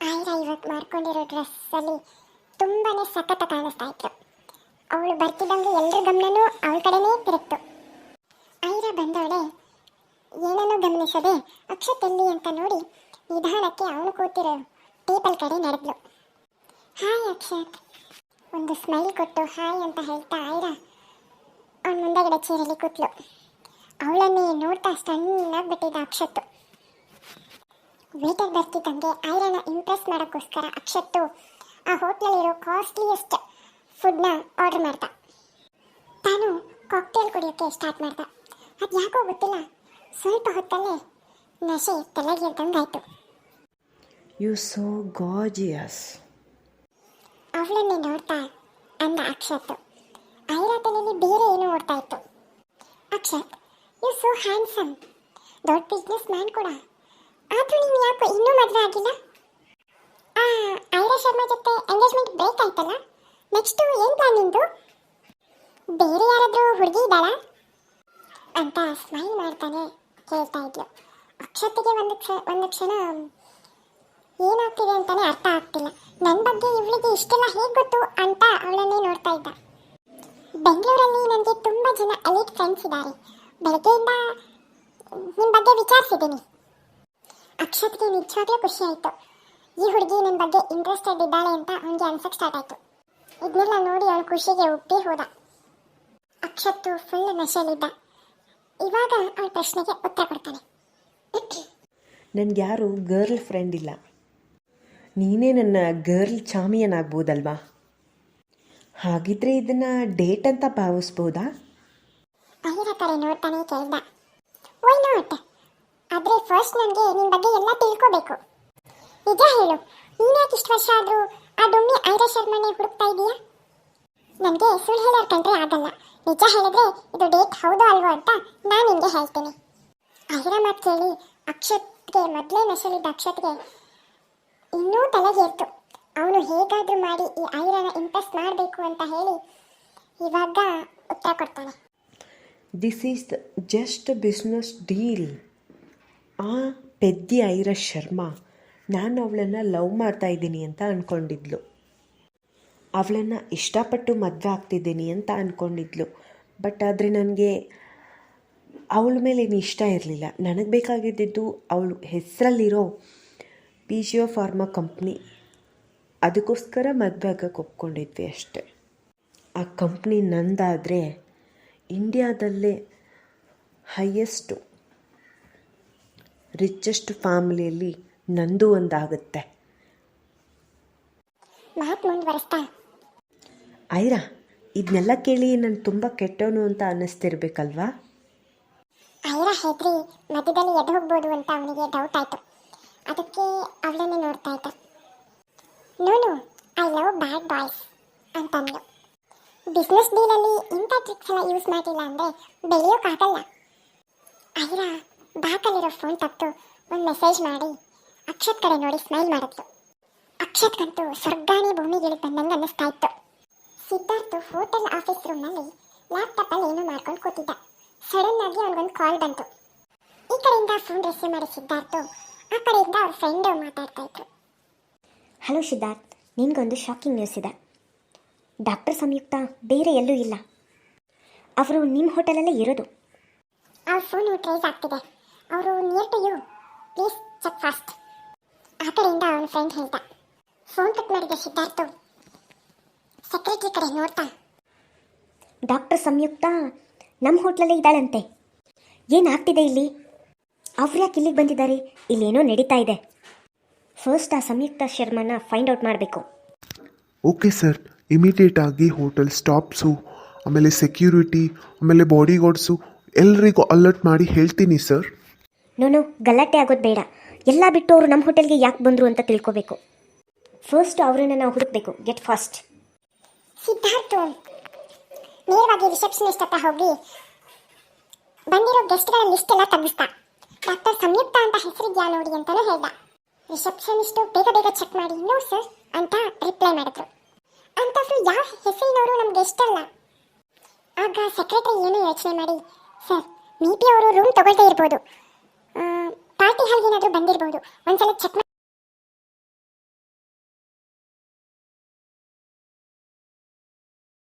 ಆಯ್ರಾ ಇವತ್ತು ಮಾಡ್ಕೊಂಡಿರೋ ಡ್ರೆಸ್ಸಲ್ಲಿ ತುಂಬಾ ಸಖತ್ತ ಕಾಣಿಸ್ತಾ ಇತ್ತು. ಅವಳು ಬರ್ತಿದ್ದಂಗೆ ಎಲ್ಲರ ಗಮನನೂ ಅವಳ ಕಡೆನೇ ತಿರುಗ್ತು. ಆಯ್ರಾ ಬಂದವಳೆ ಏನನ್ನೂ ಗಮನಿಸದೆ ಅಕ್ಷತ್ ಎಲ್ಲಿ ಅಂತ ನೋಡಿ ನಿಧಾನಕ್ಕೆ ಅವನು ಕೂತಿರೋ ಟೇಬಲ್ ಕಡೆ ನಡೆದ್ಲು. ಹಾಯ್ ಅಕ್ಷತ್, ಒಂದು ಸ್ಮೈಲ್ ಕೊಟ್ಟು ಹಾಯ್ ಅಂತ ಹೇಳ್ತಾ ಆಯ್ರಾ ಅವನ ಮುಂದೆಗಡೆ ಚೇರಲ್ಲಿ ಕೂತ್ಲು. ಅವಳನ್ನೇ ನೋಡ್ತಾ ಸಣ್ಣಾಗ್ಬಿಟ್ಟಿದ್ದ ಅಕ್ಷತ್ತು. ವೇಟರ್ ಬರ್ತಿದ್ದಂಗೆ ಐರನ್ನ ಇಂಪ್ರೆಸ್ ಮಾಡೋಕ್ಕೋಸ್ಕರ ಅಕ್ಷತ್ತು ಆ ಹೋಟ್ಲಲ್ಲಿರೋ ಕಾಸ್ಟ್ಲಿಯೆಸ್ಟ್ ಫುಡ್ನ ಆರ್ಡರ್ ಮಾಡ್ದ. ತಾನು ಕಾಕ್ಟೇಲ್ ಕುಡಿಯೋಕ್ಕೆ ಸ್ಟಾರ್ಟ್ ಮಾಡ್ದ. ಅದು ಯಾಕೋ ಗೊತ್ತಿಲ್ಲ, ಸ್ವಲ್ಪ ಹೊತ್ತಲ್ಲೇ ನಶೆ ತಲೆಗೇರ್ದಂಗಾಯ್ತು. You so gorgeous. ಅವಳನ್ನೇ ನೋಡ್ತಾ ಅಂದ ಅಕ್ಷತ್. ಐರಾ ತಲೆಯಲ್ಲಿ ಬೇರೆ ಏನೋ ಓಡ್ತಾ ಇತ್ತು. ಅಕ್ಷತ್, ಯು ಸೋ ಹ್ಯಾಂಡ್ಸಮ್, ದೊಡ್ಡ ಬಿಸ್ನೆಸ್ ಮ್ಯಾನ್ ಕೂಡ. ಆದರೂ ನೀವು ಯಾಕೋ ಇನ್ನೂ ಮದುವೆ ಆಗಿಲ್ಲ? ಐರಾ ಶರ್ಮಾ ಜೊತೆ ಎಂಗೇಜ್ಮೆಂಟ್ ಬ್ರೇಕ್ ಆಯ್ತಲ್ಲ, ನೆಕ್ಸ್ಟು ಏನು ಪ್ಲಾನ್ ನಿಂದು? ಬೇರೆ ಯಾರಾದರೂ ಹುಡುಗಿ ಇದ್ದಾಳ ಅಂತ ಸ್ಮೈಲ್ ಮಾಡ್ತಾನೆ ಕೇಳ್ತಾ ಇದ್ಲು. ಅಕ್ಷತಿಗೆ ಒಂದು ಕ್ಷಣ ಏನಾಗ್ತಿದೆ ಅಂತಾನೆ ಅರ್ಥ ಆಗ್ತಿಲ್ಲ. ನನ್ನ ಬಗ್ಗೆ ಇವಳಿಗೆ ಇಷ್ಟೆಲ್ಲ ಹೇಗೆ ಗೊತ್ತು ಅಂತ ಅವಳನ್ನೇ ನೋಡ್ತಾ ಇದ್ದ. ಬೆಂಗಳೂರಲ್ಲಿ ನನಗೆ ತುಂಬ ಜನ ಎಲೀಟ್ ಫ್ರೆಂಡ್ಸ್ ಇದ್ದಾರೆ. ಬೆಳಗ್ಗೆಯಿಂದ ನಿಮ್ಮ ಬಗ್ಗೆ ವಿಚಾರಿಸಿದ್ದೀನಿ. ಅಕ್ಷತ್ಗೆ ನಿಜವಾಗ್ಲೂ ಖುಷಿ ಆಯಿತು. ಈ ಹುಡುಗಿ ನನ್ನ ಬಗ್ಗೆ ಇಂಟ್ರೆಸ್ಟೆಡ್ ಇದ್ದಾಳೆ ಅಂತ ಅವನಿಗೆ ಅನ್ಸಕ್ಕೆ ಸ್ಟಾರ್ಟ್ ಆಯಿತು. ಇದನ್ನೆಲ್ಲ ನೋಡಿ ಅವನು ಖುಷಿಗೆ ಉಪ್ಪಿ ಹೋದ. ಅಕ್ಷತ್ತು ಫುಲ್ ನಶೆಯಲ್ಲಿದ್ದ. ಇವಾಗ ಅವಳ ಪ್ರಶ್ನೆಗೆ ಉತ್ತರ ಕೊಡ್ತಾನೆ. ನನಗೆ ಯಾರು ಗರ್ಲ್ ಫ್ರೆಂಡ್ ಇಲ್ಲ. ನೀನೇ ನನ್ನ ಗರ್ಲ್ ಚಾಮಿಯನ್ ಆಗ್ಬೋದಲ್ವಾ? ಹಾಗಿದ್ರೆ ಇದನ್ನು ಡೇಟ್ ಅಂತ ಭಾವಿಸ್ಬೋದಾ? ಐರಾ ಕಡೆ ನೋಡ್ತಾನೆ ಕೇಳ್ದ. Why not? ಆದರೆ ಫಸ್ಟ್ ನನಗೆ ನಿನ್ನ ಬಗ್ಗೆ ಎಲ್ಲ ತಿಳ್ಕೋಬೇಕು. ನಿಜ ಹೇಳು, ನೀನು ಯಾಕೆ ಇಷ್ಟು ವರ್ಷ ಆದರೂ ಆ ಡೊಮ್ಮಿ ಐರಾ ಶರ್ಮನೆ ಹುಡುಕ್ತಾ ಇದೀಯಾ? ನನಗೆ ಸುಳ್ಳು ಹೇಳೋರು ಕಂಡ್ರೆ ಆಗಲ್ಲ. ನಿಜ ಹೇಳಿದ್ರೆ ಇದು ಡೇಟ್ ಹೌದೋ ಅಲ್ವೋ ಅಂತ ನಾನು ನಿಮಗೆ ಹೇಳ್ತೀನಿ. ಐರಾ ಮಾತು ಕೇಳಿ ಅಕ್ಷತ್ಗೆ ಮೊದಲೇ ನಶೆಲಿದ್ದ ಅಕ್ಷತ್ಗೆ ಇನ್ನೂ ತಲೆಗೇರ್ತು. ಅವನು ಹೇಗಾದರೂ ಮಾಡಿ ಈ ಐರಾನ ಇಂಪ್ರೆಸ್ ಮಾಡಬೇಕು ಅಂತ ಹೇಳಿ ಇವಾಗ ಉತ್ತರ ಕೊಡ್ತಾನೆ. This is just business deal. ಆ ಪೆದ್ದಿ ಐರಾ ಶರ್ಮಾ ನಾನು ಅವಳನ್ನು ಲವ್ ಮಾಡ್ತಾ ಇದ್ದೀನಿ ಅಂತ ಅಂದ್ಕೊಂಡಿದ್ಲು. ಅವಳನ್ನು ಇಷ್ಟಪಟ್ಟು ಮದುವೆ ಆಗ್ತಿದ್ದೀನಿ ಅಂತ ಅಂದ್ಕೊಂಡಿದ್ಲು. ಬಟ್ ಆದರೆ ನನಗೆ ಅವಳ ಮೇಲೆ ಏನು ಇಷ್ಟ ಇರಲಿಲ್ಲ. ನನಗೆ ಬೇಕಾಗಿದ್ದು ಅವಳು ಹೆಸರಲ್ಲಿರೋ ಪಿಜಿಯೋ ಫಾರ್ಮಾ ಕಂಪ್ನಿ. ಅದಕ್ಕೋಸ್ಕರ ಮದುವೆ ಆಗಕ್ಕೆ ಒಪ್ಕೊಂಡಿದ್ವಿ ಅಷ್ಟೆ. ಆ ಕಂಪ್ನಿ ನಂದಾದರೆ ಇಂಡಿಯಾದಲ್ಲೇ ಹೈಯೆಸ್ಟು ರಿಚೆಸ್ಟ್ ಫ್ಯಾಮಿಲಿಯಲ್ಲಿ ನಂದು ಒಂದಾಗುತ್ತೆ. ಐರಾ, ಇದನ್ನೆಲ್ಲ ಕೇಳಿ ನಾನು ತುಂಬ ಕೆಟ್ಟವನು ಅಂತ ಅನ್ನಿಸ್ತಿರ್ಬೇಕಲ್ವಾ? ಐರಾ ಹೆದ್ರಿ ಮಧ್ಯದಲ್ಲಿ ಎದ್ದು ಹೋಗ್ಬೋದು ಅಂತ ಅವನಿಗೆ ಡೌಟ್ ಆಯಿತು. ಅದಕ್ಕೆ ಅವಳನ್ನೇ ನೋಡ್ತಾ ಇದ್ದ. ನೋನು, ಐ ಲವ್ ಬ್ಯಾಡ್ ಬಾಯ್ಸ್ ಅಂತಂದು. ಬಿಸ್ನೆಸ್ ಡೀಲಲ್ಲಿ ಇಂಥ ಟ್ರಿಕ್ಸ್ ಎಲ್ಲ ಯೂಸ್ ಮಾಡಿಲ್ಲ ಅಂದರೆ ಬೆಳೆಯೋಕ್ಕಾಗಲ್ಲ. ಐರಾ ಬ್ಯಾಕಲ್ಲಿರೋ ಫೋನ್ ತಪ್ಪು ಒಂದು ಮೆಸೇಜ್ ಮಾಡಿ ಅಕ್ಷತ್ ಕಡೆ ನೋಡಿ ಸ್ಮೈಲ್ ಮಾಡಿದ್ಲು. ಅಕ್ಷತ್ಗಂತೂ ಸ್ವರ್ಗಾನೇ ಭೂಮಿಗಿಳಿದು ಬಂದಂಗೆ ಅನ್ನಿಸ್ತಾ ಇತ್ತು. ಸಿದ್ಧಾರ್ಥ್ ಹೋಟೆಲ್ ಆಫೀಸ್ ರೂಮ್ನಲ್ಲಿ ಲ್ಯಾಪ್ಟಾಪಲ್ಲಿ ಏನೋ ಮಾಡ್ಕೊಂಡು ಕೂತಿದ್ದ. ಸಡನ್ ಆಗಿ ಅವನಿಗೊಂದು ಕಾಲ್ ಬಂತು. ಈ ಕಡೆಯಿಂದ ಫೋನ್ ರಿಸೀವ್ ಮಾಡಿ ಸಿದ್ಧಾರ್ಥ್ ಆ ಕಡೆಯಿಂದ ಅವ್ರ ಫ್ರೆಂಡ್ ಮಾತಾಡ್ತಾ ಇದ್ರು. ಹಲೋ ಸಿದ್ಧಾರ್ಥ್, ನಿನಗೊಂದು ಶಾಕಿಂಗ್ ನ್ಯೂಸ್ ಇದೆ. ಡಾಕ್ಟರ್ ಸಂಯುಕ್ತ ಬೇರೆ ಎಲ್ಲೂ ಇಲ್ಲ, ಅವರು ನಿಮ್ಮ ಹೋಟೆಲಲ್ಲೇ ಇರೋದು. ಅವ್ರ ಫೋನು ಟ್ರೇಸ್ ಆಗ್ತಿದೆ. ಅವರು near to you, please check fast. ಆ ಕಡೆಯಿಂದ ಅವನ ಫ್ರೆಂಡ್ ಹೇಳ್ದ. ಫೋನ್ ಕಟ್ ಮಾಡಿದ ಸಿದ್ಧಾರ್ಥ್ ಸೆಕ್ರೆಟರಿ ಕಡೆ ನೋಡ್ತಾ, ಡಾಕ್ಟರ್ ಸಂಯುಕ್ತ ನಮ್ಮ ಹೋಟ್ಲಲ್ಲೇ ಇದ್ದಾಳಂತೆ. ಏನಾಗ್ತಿದೆ ಇಲ್ಲಿ? ಅವ್ರು ಯಾಕೆ ಇಲ್ಲಿಗೆ ಬಂದಿದ್ದಾರೆ? ಇಲ್ಲೇನೋ ನಡೀತಾ ಇದೆ. ಫಸ್ಟ್ ಆ ಸಂಯುಕ್ತ ಶರ್ಮನ ಫೈಂಡ್ ಔಟ್ ಮಾಡಬೇಕು. ಓಕೆ ಸರ್, ಇಮಿಡಿಯೇಟ್ ಆಗಿ ಹೋಟೆಲ್ ಸ್ಟಾಫ್ಸು, ಆಮೇಲೆ ಸೆಕ್ಯೂರಿಟಿ, ಆಮೇಲೆ ಬಾಡಿ ಗಾರ್ಡ್ಸು ಎಲ್ಲರಿಗೂ ಅಲರ್ಟ್ ಮಾಡಿ ಹೇಳ್ತೀನಿ ಸರ್. ನೋನು, ಗಲಾಟೆ ಆಗೋದು ಬೇಡ. ಎಲ್ಲ ಬಿಟ್ಟು ಅವರು ನಮ್ಮ ಹೋಟೆಲ್ಗೆ ಯಾಕೆ ಬಂದರು ಅಂತ ತಿಳ್ಕೋಬೇಕು. ಫಸ್ಟ್ ಅವರನ್ನು ನಾವು ಹುಡುಕಬೇಕು. Get fast. ಸಿದ್ಧಾರ್ಥ್ ನೇರವಾಗಿ ರಿಸೆಪ್ಷನಿಸ್ಟ್ ಹತ್ರ ಹೋಗಿ ಬಂದಿರೋ ಗೆಸ್ಟ್ಗಳ ಲಿಸ್ಟ್ ಎಲ್ಲ ತೆಗಿಸ್ತಾ. ಡಾಕ್ಟರ್ ಸಂಯುಕ್ತ ಅಂತ ಹೆಸರಿದ್ಯಾ ನೋಡಿ ಅಂತಾನೂ ಹೇಳ್ದ. ರಿಸೆಪ್ಷನಿಸ್ಟು ಬೇಗ ಬೇಗ ಚೆಕ್ ಮಾಡಿ ನೋ ಸರ್ ಅಂತ ರಿಪ್ಲೈ ಮಾಡಿದ್ರು. ಅಂಥವ್ರು ಯಾವ ಹೆಸರಿನವರು ನಮ್ಮ ಗೆಸ್ಟ್ ಅಲ್ಲ. ಆಗ ಸೆಕ್ರೆಟರಿ ಏನೋ ಯೋಚನೆ ಮಾಡಿ, ಸರ್ ಮೇ ಬಿ ಅವರು ರೂಮ್ ತಗೊಳ್ತಾ ಇರ್ಬೋದು, ಪಾರ್ಟಿ ಹಾಲ್ಗೇನಾದರೂ ಬಂದಿರ್ಬೋದು, ಒಂದ್ಸಲ ಚೆಕ್